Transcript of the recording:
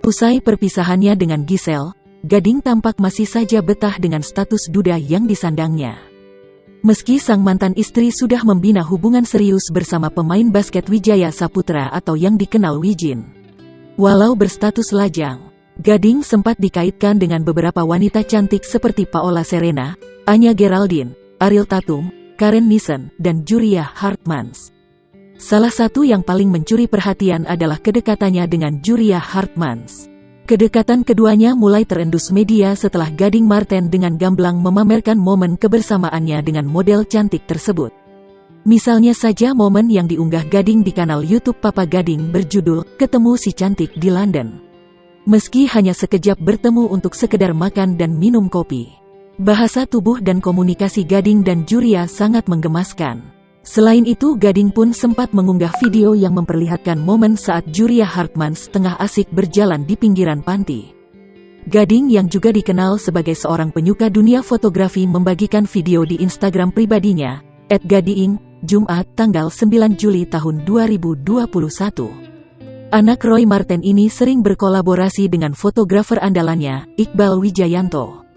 Usai perpisahannya dengan Giselle, Gading tampak masih saja betah dengan status duda yang disandangnya. Meski sang mantan istri sudah membina hubungan serius bersama pemain basket Wijaya Saputra atau yang dikenal Wijin. Walau berstatus lajang, Gading sempat dikaitkan dengan beberapa wanita cantik seperti Paola Serena, Anya Geraldine, Ariel Tatum, Karen Nissen, dan Julia Hartmans. Salah satu yang paling mencuri perhatian adalah kedekatannya dengan Julia Hartmans. Kedekatan keduanya mulai terendus media setelah Gading Marten dengan gamblang memamerkan momen kebersamaannya dengan model cantik tersebut. Misalnya saja momen yang diunggah Gading di kanal YouTube Papa Gading berjudul "Ketemu si Cantik di London". Meski hanya sekejap bertemu untuk sekedar makan dan minum kopi, bahasa tubuh dan komunikasi Gading dan Julia sangat menggemaskan. Selain itu, Gading pun sempat mengunggah video yang memperlihatkan momen saat Julia Hartmans tengah asik berjalan di pinggiran panti. Gading yang juga dikenal sebagai seorang penyuka dunia fotografi membagikan video di Instagram pribadinya, @gadiing, Jumat tanggal 9 Juli tahun 2021. Anak Roy Marten ini sering berkolaborasi dengan fotografer andalannya, Iqbal Wijayanto.